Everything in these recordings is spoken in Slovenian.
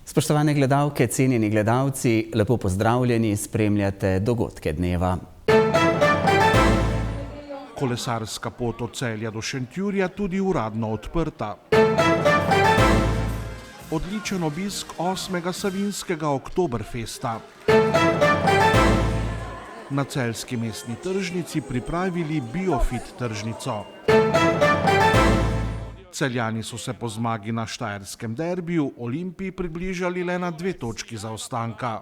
Spoštovane gledalke, cenjeni gledalci, lepo pozdravljeni, spremljate dogodke dneva. Kolesarska pot od Celja do Šentjurja tudi uradno odprta. Odličen obisk 8. Savinjskega Oktoberfesta. Na celjski mestni tržnici pripravili Biofit tržnico. Celjani so se po zmagi na štajerskem derbiju Olimpiji približali le na 2 točki zaostanka.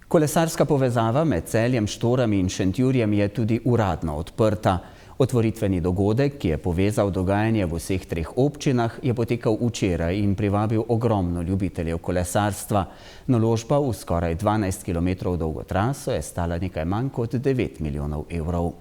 Kolesarska povezava med Celjem, Štorami in Šentjurjem je tudi uradno odprta. Otvoritveni dogodek, ki je povezal dogajanje v vseh 3 občinah, je potekal včeraj in privabil ogromno ljubiteljev kolesarstva. Naložba v skoraj 12 km dolgo traso je stala nekaj manj kot 9 milijonov evrov.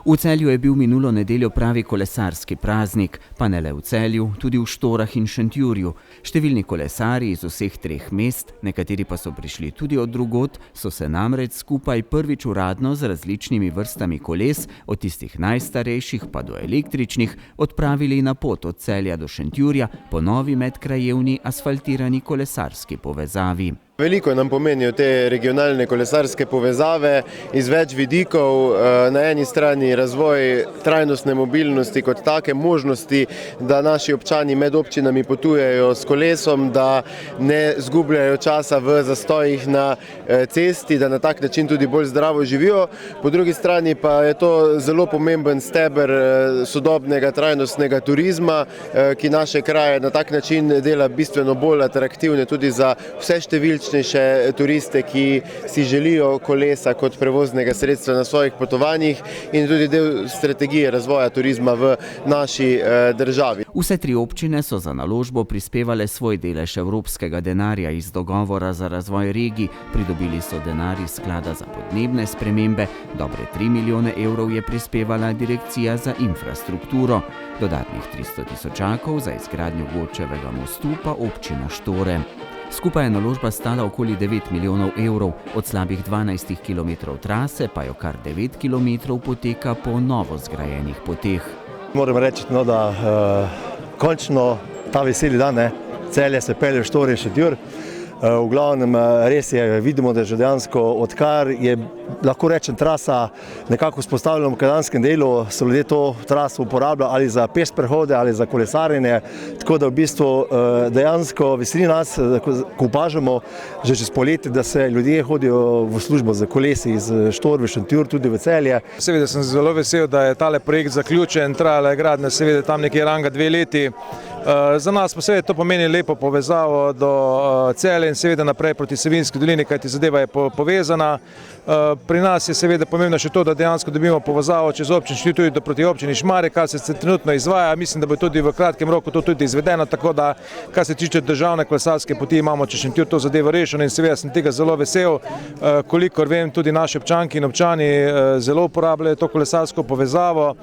V Celju je bil minulo nedeljo pravi kolesarski praznik, pa ne le v Celju, tudi v Štorah in Šentjurju. Številni kolesarji iz vseh 3 mest, nekateri pa so prišli tudi od drugod, so se namreč skupaj prvič uradno z različnimi vrstami koles, od tistih najstarejših pa do električnih, odpravili na pot od Celja do Šentjurja po novi medkrajevni asfaltirani kolesarski povezavi. Veliko nam pomenijo te regionalne kolesarske povezave iz več vidikov. Na eni strani razvoj trajnostne mobilnosti kot take možnosti, da naši občani med občinami potujejo s kolesom, da ne zgubljajo časa v zastojih na cesti, da na tak način tudi bolj zdravo živijo. Po drugi strani pa je to zelo pomemben steber sodobnega trajnostnega turizma, ki naše kraje na tak način dela bistveno bolj atraktivne tudi za vse številčne turiste, ki si želijo kolesa kot prevoznega sredstva na svojih potovanjih in tudi del strategije razvoja turizma v naši državi. Vse 3 občine so za naložbo prispevale svoj delež evropskega denarja iz dogovora za razvoj regij. Pridobili so denar iz sklada za podnebne spremembe, dobre 3 milijone evrov je prispevala Direkcija za infrastrukturo. Dodatnih 300 tisočakov za izgradnjo Gočevega mostu pa občina Štore. Skupaj je naložba stala okoli 9 milijonov evrov, od slabih 12 km trase pa jo kar 9 km poteka po novo zgrajenih poteh. Moram reči, da končno ta veseli dan, Celje se pelje v Štore in Šentjur. V glavnem res je, vidimo, da že dejansko odkar je, lahko rečem, trasa nekako vzpostavljena v makadamskem delu, so ljudje to traso uporabljali ali za peš prehode ali za kolesarjenje, tako da v bistvu dejansko veseli nas, ko opažamo že čez poletje, da se ljudje hodijo v službo za kolesi iz Štor v Šentjur, tudi v Celje. Seveda sem zelo vesel, da je tale projekt zaključen, trajala je gradnja seveda tam nekje ranga 2 leti. Za nas pa seveda to pomeni lepo povezavo do Celja in seveda naprej proti Savinjski dolini, kajti zadeva je povezana. Pri nas je seveda pomembno še to, da dejansko dobimo povezavo čez občin Šentjur tudi proti občini Šmarje, kar se trenutno izvaja. Mislim, da bo tudi v kratkem roku to tudi izvedeno, tako da, kar se tiče državne kolesarske poti, imamo čez Šentjur to zadevo rešeno in seveda sem tega zelo vesel. Kolikor vem, tudi naši občanki in občani zelo uporabljajo to kolesarsko povezavo,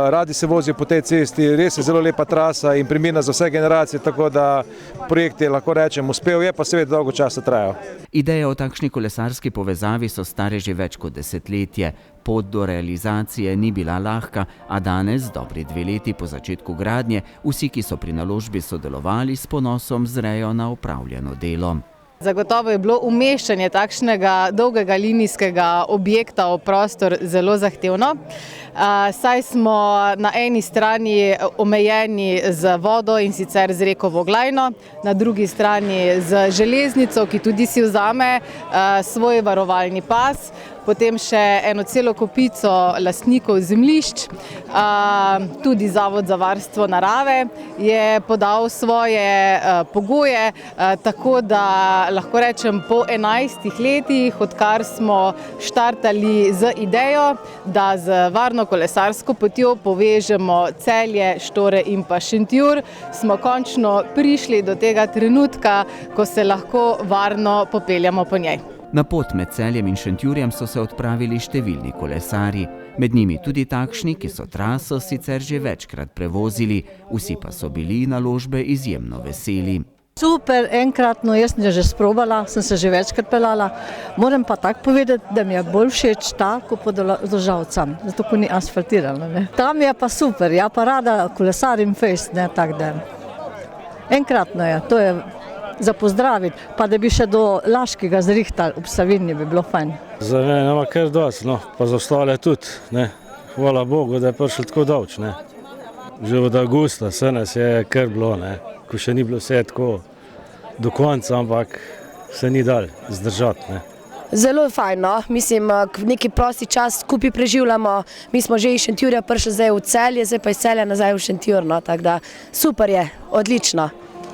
radi se vozijo po tej cesti, res je zelo lepa trasa in primerna za vse generacije, tako da projekt je, lahko rečem, uspel, je pa seveda dolgo časa trajal. Ideje o takšni kolesarski povezavi so stare že več kot desetletje. Pot do realizacije ni bila lahka, a danes, dobri 2 leti po začetku gradnje, vsi, ki so pri naložbi sodelovali, s ponosom zrejo na opravljeno delo. Zagotovo je bilo umeščanje takšnega dolgega linijskega objekta v prostor zelo zahtevno, saj smo na eni strani omejeni z vodo in sicer z reko Voglajno, na drugi strani z železnico, ki tudi si vzame svoj varovalni pas, potem še eno celo kopico lastnikov zemljišč, tudi Zavod za varstvo narave je podal svoje pogoje, tako da lahko rečem po 11 letih, odkar smo štartali z idejo, da z varno kolesarsko potjo povežemo Celje, Štore in pa Šentjur, smo končno prišli do tega trenutka, ko se lahko varno popeljamo po njej. Na pot med Celjem in Šentjurjem so se odpravili številni kolesarji, med njimi tudi takšni, ki so traso sicer že večkrat prevozili, vsi pa so bili naložbe izjemno veseli. Super, enkratno, jaz sem že sprobala, sem se že večkrat pelala. Moram pa tako povedati, da mi je bolj všeč ta, kot po Domžalcem, zato ko ni asfaltirano. Ne. Tam je pa super, ja pa rada kolesarim fejst, ne, tak da. Enkratno je, to je za pozdraviti, pa da bi še do Laškega zrihtali ob Savinji, bi bilo fajn. Za mene ima kar dosti, no, pa za ostale tudi, ne. Hvala Bogu, da je prišel tako dolč, ne. Že od avgusta se nas je kar bilo, ne, ko še ni bilo vse tako do konca, ampak se ni dal zdržati, ne. Zelo fajn, no. Mislim, neki prosti čas skupaj preživljamo, mi smo že iz Šentjurja prišli zdaj v Celje, zdaj pa iz Celja nazaj v Šentjur, no, tako da super je, odlično.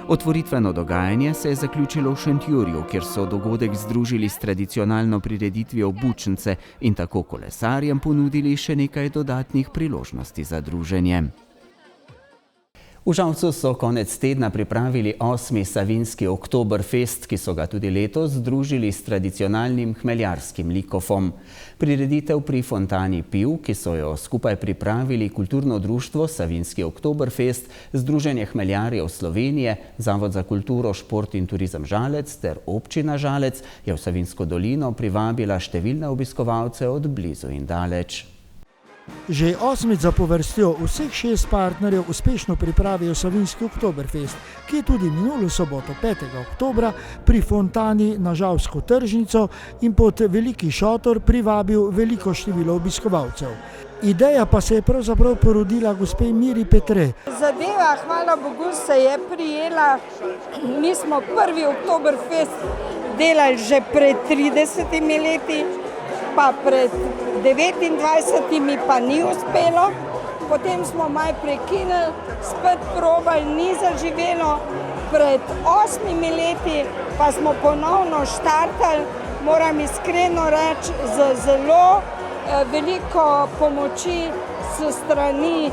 Otvoritveno dogajanje se je zaključilo v Šentjurju, kjer so dogodek združili s tradicionalno prireditvijo Bučnice in tako kolesarjem ponudili še nekaj dodatnih priložnosti za druženje. V Žalcu so konec tedna pripravili 8. Savinjski Oktoberfest, ki so ga tudi letos združili s tradicionalnim hmeljarskim likofom. Prireditev pri Fontani piv, ki so jo skupaj pripravili Kulturno društvo Savinjski Oktoberfest, Združenje hmeljarjev Slovenije, Zavod za kulturo, šport in turizem Žalec ter občina Žalec, je v Savinjsko dolino privabila številne obiskovalce od blizu in daleč. Že 8. zapovrstjo vseh 6 partnerjev uspešno pripravijo Savinjski Oktoberfest, ki je tudi minulo soboto 5. oktobra pri Fontani na Žalsko tržnico in pod veliki šotor privabil veliko število obiskovalcev. Ideja pa se je pravzaprav porodila gospe Miri Petre. Zadeva, hvala Bogu, se je prijela. Mi smo prvi Oktoberfest delali že pred 30 leti, pa pred 29 pa ni uspelo. Potem smo malo prekinili, spet probali, ni zaživelo. Pred 8 leti pa smo ponovno štartali, moram iskreno reči, z zelo veliko pomoči s strani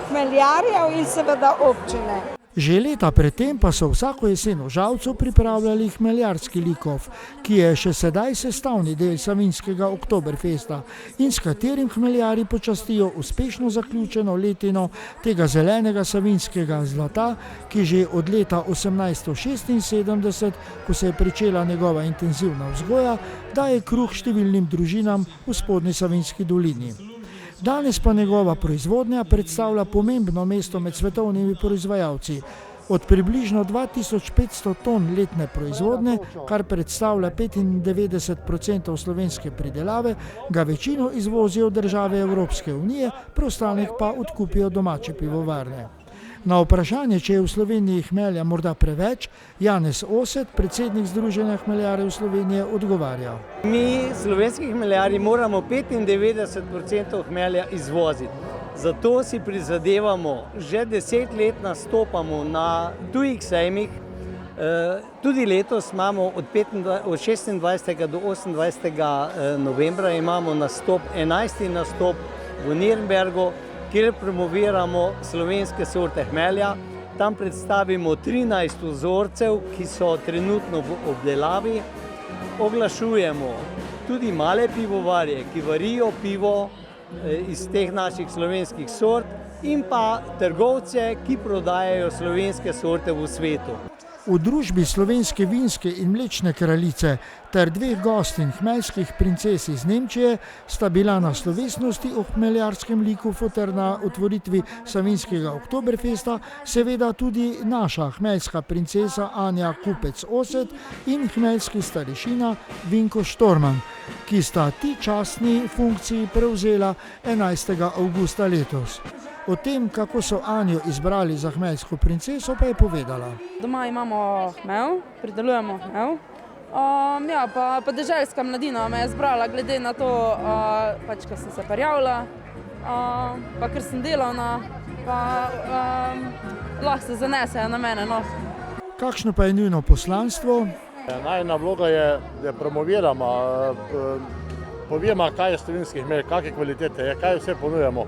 hmeljarjev in seveda občine. Že leta predtem pa so vsako jesen v Žalcu pripravljali hmeljarski likov, ki je še sedaj sestavni del Savinjskega Oktoberfesta in s katerim hmeljarji počastijo uspešno zaključeno letino tega zelenega savinjskega zlata, ki že od leta 1876, ko se je pričela njegova intenzivna vzgoja, daje kruh številnim družinam v spodnji Savinjski dolini. Danes pa njegova proizvodnja predstavlja pomembno mesto med svetovnimi proizvajalci. Od približno 2500 ton letne proizvodnje, kar predstavlja 95% slovenske pridelave, ga večino izvozijo države Evropske unije, preostanek pa odkupijo domače pivovarne. Na vprašanje, če je v Sloveniji hmelja morda preveč, Janez Oset, predsednik Združenja hmeljarjev Slovenije, odgovarja. Mi, slovenski hmeljarji, moramo 95% hmelja izvoziti. Zato si prizadevamo, že 10 let nastopamo na tujih sejmih. Tudi letos imamo od 26. do 28. novembra imamo nastop, 11. nastop v Nürnbergu, kjer promoviramo slovenske sorte hmelja. Tam predstavimo 13 vzorcev, ki so trenutno v obdelavi. Oglašujemo tudi male pivovarje, ki varijo pivo iz teh naših slovenskih sort in pa trgovce, ki prodajajo slovenske sorte v svetu. V družbi slovenske vinske in mlečne kraljice ter 2 gostinj hmeljskih princes iz Nemčije sta bila na slovesnosti o hmeljarskem likofu ter na otvoritvi Savinjskega Oktoberfesta seveda tudi naša hmeljska princesa Anja Kupec-Oset in hmeljski starešina Vinko Štorman, ki sta ti častni funkciji prevzela 11. avgusta letos. O tem, kako so Anjo izbrali za hmeljsko princeso, pa je povedala. Doma imamo hmelj, pridelujemo hmelj. Ja, pa deželska mladina me je zbrala glede na to, pač, ker sem se prijavila, pa ker sem delavna, pa lahko se zanesejo na mene. No. Kakšno pa je njuno poslanstvo? Najina vloga je, da promoviramo, povemo, kaj je slovenski hmelj, kakšne kvalitete je, kaj vse ponujamo.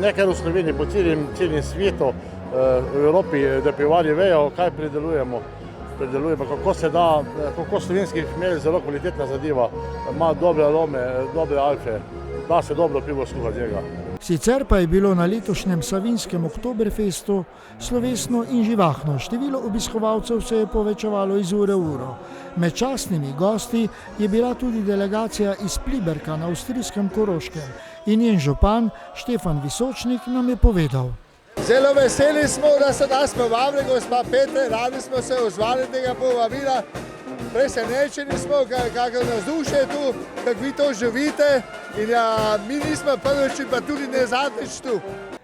Ne kar v Sloveniji, po celim svetu, v Evropi, da pivovarji vejo, kaj pridelujemo, kako se da, kako slovenski hmelj zelo kvalitetna zadeva, ima dobre arome, dobre alfe, da se dobro pivo skuha z njega. Sicer pa je bilo na letošnjem Savinjskem Oktoberfestu slovesno in živahno. Število obiskovalcev se je povečevalo iz ure v uro. Med častnimi gosti je bila tudi delegacija iz Pliberka na avstrijskem Koroškem in njen župan Štefan Visočnik nam je povedal. Zelo veseli smo, da so nas povabili, gospa Petre, radi smo se odzvali tega povabila. Presenečeni smo, kako navdušenje je tu, kako vi to živite in mi nismo prvič, pa tudi ne zadnjič tu.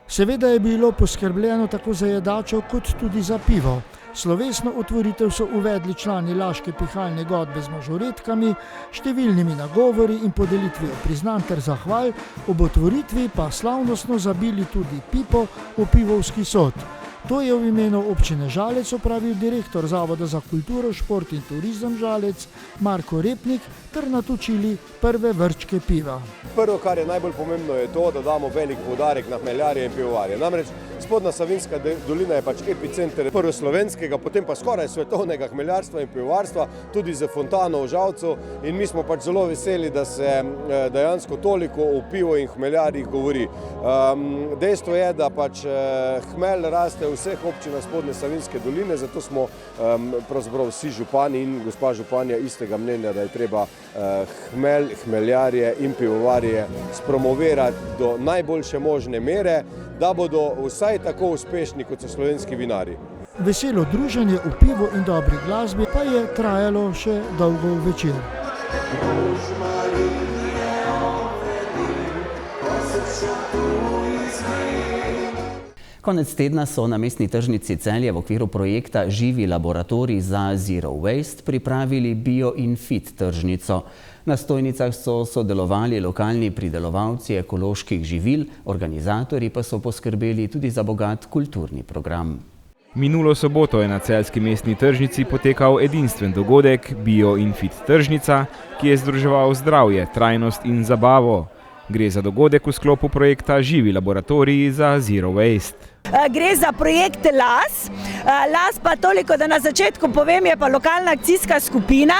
Seveda je bilo poskrbljeno tako za jedačo kot tudi za pivo. Slovesno otvoritev so uvedli člani Laške pihalne godbe z mažoretkami, številnimi nagovori in podelitvijo priznanj ter zahval, ob otvoritvi pa slavnostno zabili tudi pipo v pivovski sod. To je v imenu občine Žalec opravil direktor Zavoda za kulturo, šport in turizem Žalec Marko Repnik ter natočili prve vrčke piva. Prvo, kar je najbolj pomembno, je to, da damo velik poudarek na hmeljarje in pivovarje. Namreč Spodnja Savinjska dolina je pač epicenter prvo slovenskega, potem pa skoraj svetovnega hmeljarstva in pivovarstva, tudi z fontano v Žalcu, in mi smo pač zelo veseli, da se dejansko toliko o pivo in hmeljarjih govori. Dejstvo je, da pač hmelj raste v vseh občinah Spodnje Savinjske doline, zato smo pravzaprav vsi župani in gospa županja istega mnenja, da je treba hmelj, hmeljarje in pivovarje spromovirati do najboljše možne mere, da bodo vsaj tako uspešni, kot so slovenski vinarji. Veselo druženje v pivu in dobri glasbi pa je trajalo še dolgo večer. Konec tedna so na mestni tržnici Celje v okviru projekta Živi laboratorij za Zero Waste pripravili Bio in Fit tržnico. Na stojnicah so sodelovali lokalni pridelovalci ekoloških živil, organizatorji pa so poskrbeli tudi za bogat kulturni program. Minulo soboto je na celjski mestni tržnici potekal edinstven dogodek Bio in Fit tržnica, ki je združeval zdravje, trajnost in zabavo. Gre za dogodek v sklopu projekta Živi laboratorij za Zero Waste. Gre za projekt LAS. LAS pa toliko, da na začetku povem, je pa lokalna akcijska skupina,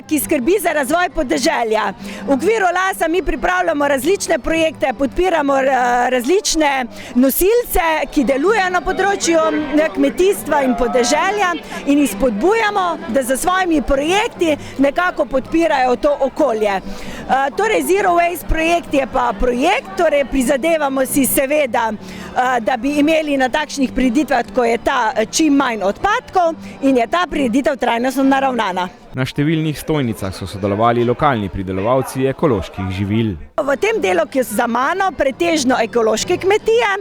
ki skrbi za razvoj podeželja. V okviru LAS-a mi pripravljamo različne projekte, podpiramo različne nosilce, ki delujejo na področju kmetijstva in podeželja in jih spodbujamo, da za svojimi projekti nekako podpirajo to okolje. Torej Zero Waste projekt je pa projekt, torej prizadevamo si seveda, da bi imeli na takšnih prireditvah, ko je ta čim manj odpadkov in je ta prireditev trajnostno naravnana. Na številnih stojnicah so sodelovali lokalni pridelovalci ekoloških živil. V tem delu, ki je za mano, pretežno ekološke kmetije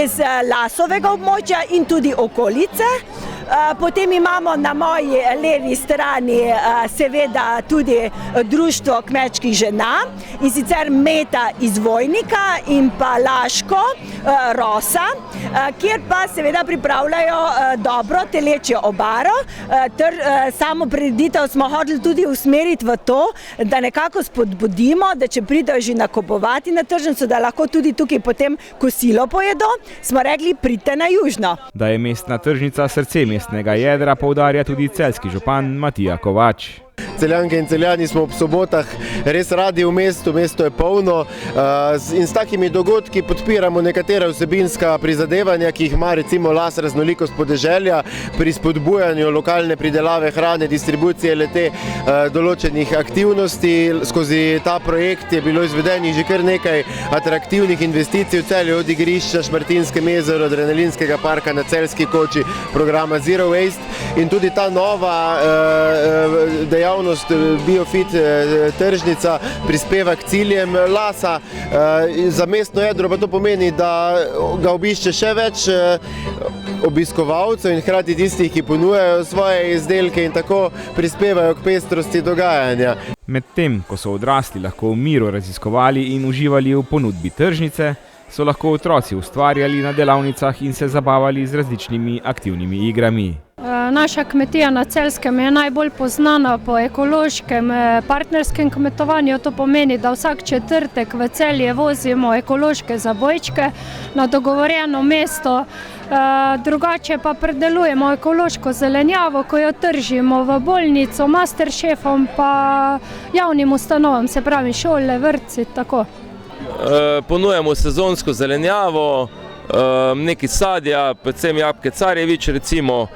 iz Lasovega območja in tudi okolice. Potem imamo na moji levi strani seveda tudi društvo kmečkih žena in sicer Meta iz Vojnika in pa Laško Rosa, kjer pa seveda pripravljajo dobro telečjo obaro. Samo prireditev smo hoteli tudi usmeriti v to, da nekako spodbudimo, da če pridejo že nakupovati na tržnico, da lahko tudi tukaj potem kosilo pojedo, smo rekli, pridite na južno. Da je mestna tržnica srce mestnega jedra, poudarja tudi celjski župan Matija Kovač. Celjanke in Celjani smo ob sobotah res radi v mestu, mesto je polno in s takimi dogodki podpiramo nekatera vsebinska prizadevanja, ki jih ima recimo LAS raznolikost podeželja pri spodbujanju lokalne pridelave hrane, distribucije lete določenih aktivnosti. Skozi ta projekt je bilo izvedenih že kar nekaj atraktivnih investicij v Celju, od igrišča, Šmartinskem jezeru, adrenalinskega parka na Celjski koči, programa Zero Waste in tudi ta nova dejavnost BioFit tržnica prispeva k ciljem LAS-a. Za mestno jedro pa to pomeni, da ga obišče še več obiskovalcev in hkrati tistih, ki ponujajo svoje izdelke in tako prispevajo k pestrosti dogajanja. Medtem, ko so odrasli lahko v miru raziskovali in uživali v ponudbi tržnice, so lahko otroci ustvarjali na delavnicah in se zabavali z različnimi aktivnimi igrami. Naša kmetija na Celjskem je najbolj poznana po ekološkem partnerskem kmetovanju. To pomeni, da vsak četrtek v Celje vozimo ekološke zabojčke na dogovorjeno mesto. Drugače pa predelujemo ekološko zelenjavo, ko jo tržimo v bolnico, masterchefom pa javnim ustanovam, se pravi šole, vrtci, tako. ponujamo sezonsko zelenjavo, nekaj sadja, predvsem jabolke Carjevič, recimo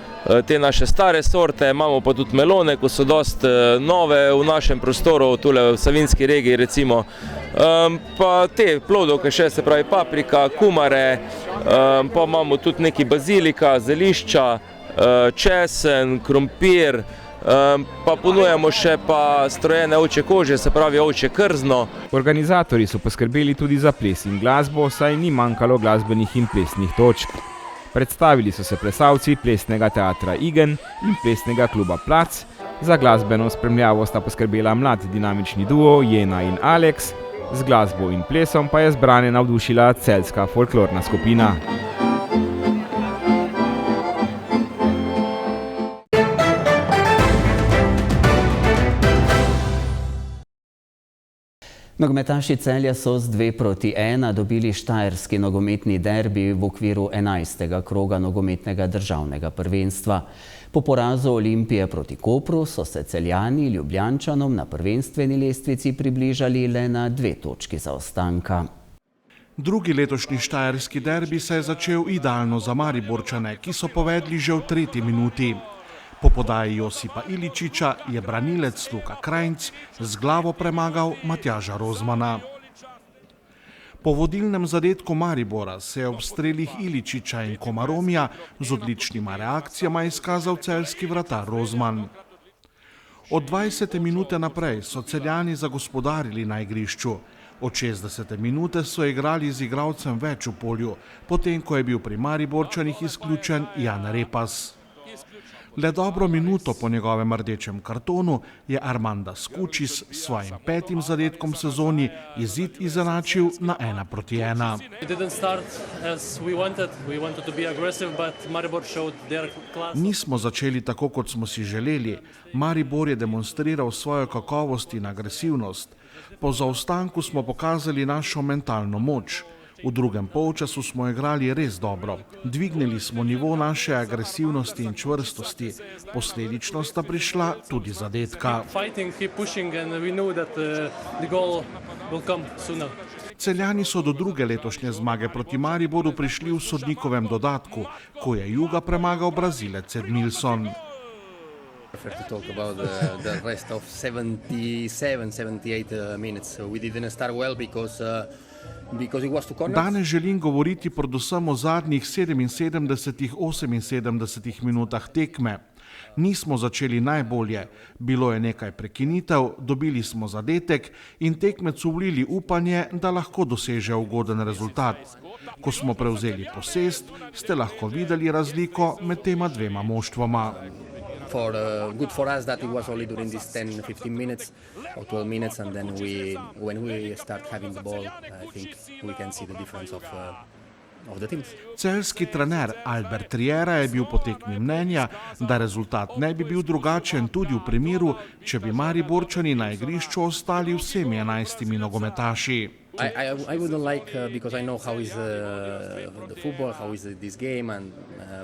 te naše stare sorte, imamo pa tudi melone, ko so dosti nove v našem prostoru, tule v Savinjski regiji recimo, pa te plodovke še, se pravi paprika, kumare, pa imamo tudi nekaj bazilika, zelišča, česen, krompir, pa ponujamo še pa strojene ovčje kože, se pravi ovčje krzno. Organizatorji so poskrbeli tudi za ples in glasbo, saj ni manjkalo glasbenih in plesnih točk. Predstavili so se plesalci plesnega teatra Igen in plesnega kluba Plac. Za glasbeno spremljavo sta poskrbela mlad dinamični duo Jena in Alex, z glasbo in plesom pa je zbrane navdušila celjska folklorna skupina. Nogometaši Celja so z 2:1 dobili štajerski nogometni derbi v okviru 11. kroga nogometnega državnega prvenstva. Po porazu Olimpije proti Kopru so se Celjani Ljubljančanom na prvenstveni lestvici približali le na 2 točki zaostanka. Drugi letošnji štajerski derbi se je začel idealno za Mariborčane, ki so povedli že v 3. minuti. Po podaji Josipa Iličiča je branilec Luka Krajnc z glavo premagal Matjaža Rozmana. Po vodilnem zadetku Maribora se je ob strelih Iličiča in Komaromija z odličnima reakcijama izkazal celjski vratar Rozman. Od 20. minute naprej so Celjani zagospodarili na igrišču. Od 60. minute so igrali z igralcem več v polju, potem ko je bil pri Mariborčanih izključen Jan Repas. Le dobro minuto po njegovem rdečem kartonu je Armanda Skučis s svojim 5. zadetkom v sezoni izid izenačil na 1:1. Nismo začeli tako, kot smo si želeli. Maribor je demonstriral svojo kakovost in agresivnost. Po zaostanku smo pokazali našo mentalno moč. V drugem polčasu smo igrali res dobro. Dvignili smo nivo naše agresivnosti in čvrstosti. Posledično sta prišla tudi zadetka. Celjani so do druge letošnje zmage proti Mariboru prišli v sodnikovem dodatku, ko je Juga premagal Brazilec Edmilson. Danes želim govoriti predvsem o zadnjih 77-78 minutah tekme. Nismo začeli najbolje, bilo je nekaj prekinitev, dobili smo zadetek in tekmecu vlili upanje, da lahko doseže ugoden rezultat. Ko smo prevzeli posest, ste lahko videli razliko med tema dvema moštvoma. Good for us that it was only during these 10-15 minutes or 12 minutes, and then when we start having the ball, I think we can see the difference of the teams. Celjski trener Albert Riera je bil po tekmi mnenja, da rezultat ne bi bil drugačen tudi v primeru, če bi Mariborčani na igrišču ostali vsemi 11 nogometaši. I wouldn't like because I know how is the football, how is this game and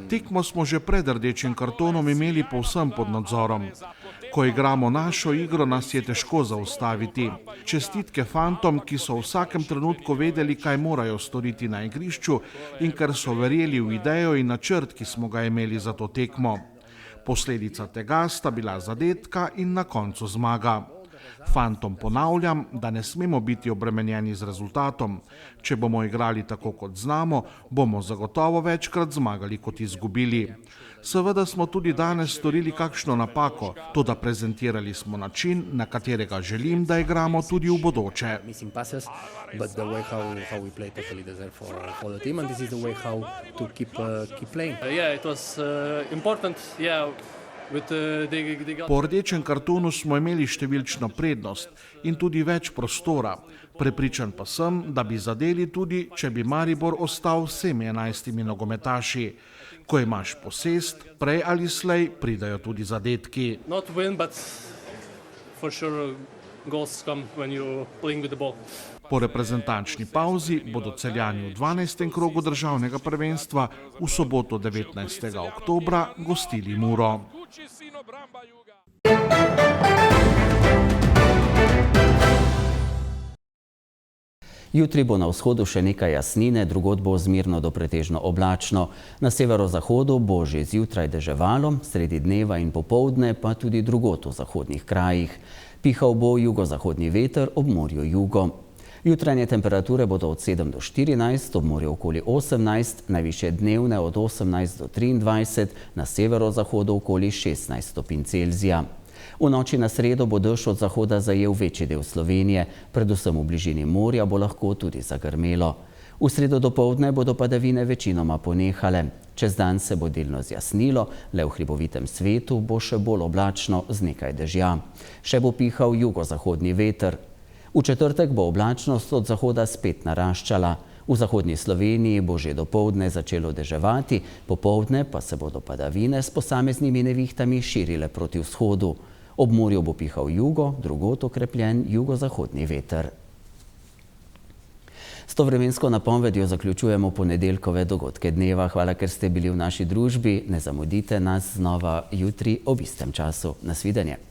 Tekmo smo že pred rdečim kartonom imeli povsem pod nadzorom. Ko igramo našo igro, nas je težko zaustaviti. Čestitke fantom, ki so v vsakem trenutku vedeli, kaj morajo storiti na igrišču in ker so verjeli v idejo in načrt, ki smo ga imeli za to tekmo. Posledica tega sta bila zadetka in na koncu zmaga. Fantom ponavljam, da ne smemo biti obremenjeni z rezultatom. Če bomo igrali tako, kot znamo, bomo zagotovo večkrat zmagali, kot izgubili. Seveda smo tudi danes storili kakšno napako, toda prezentirali smo način, na katerega želim, da igramo tudi v bodoče. Po rdečem kartonu smo imeli številčno prednost in tudi več prostora. Prepričan pa sem, da bi zadeli tudi, če bi Maribor ostal vsemi 11 nogometaši. Ko imaš posest, prej ali slej pridajo tudi zadetki. Po reprezentančni pauzi bodo Celjani v 12. krogu državnega prvenstva v soboto 19. oktobra gostili Muro. Jutri bo na vzhodu še nekaj jasnine, drugod bo zmerno do pretežno oblačno. Na severozahodu bo že zjutraj deževalo, sredi dneva in popoldne pa tudi drugod v zahodnih krajih. Pihal bo jugozahodni veter, ob morju jugo. Jutranje temperature bodo od 7 do 14, ob morju okoli 18, najvišje dnevne od 18 do 23, na severozahodu okoli 16 stopinj Celzija. V noči na sredo bo dež od zahoda zajel večji del Slovenije, predvsem v bližini morja bo lahko tudi zagrmelo. V sredo dopoldne bodo padavine večinoma ponehale. Čez dan se bo delno zjasnilo, le v hribovitem svetu bo še bolj oblačno z nekaj dežja. Še bo pihal jugozahodni veter. V četrtek bo oblačnost od zahoda spet naraščala. V zahodni Sloveniji bo že dopoldne začelo deževati, popoldne pa se bodo padavine s posameznimi nevihtami širile proti vzhodu. Ob morju bo pihal jugo, drugod okrepljen jugozahodni veter. S to vremensko napovedjo zaključujemo ponedeljkove dogodke dneva. Hvala, ker ste bili v naši družbi. Ne zamudite nas znova jutri ob istem času. Nasvidenje.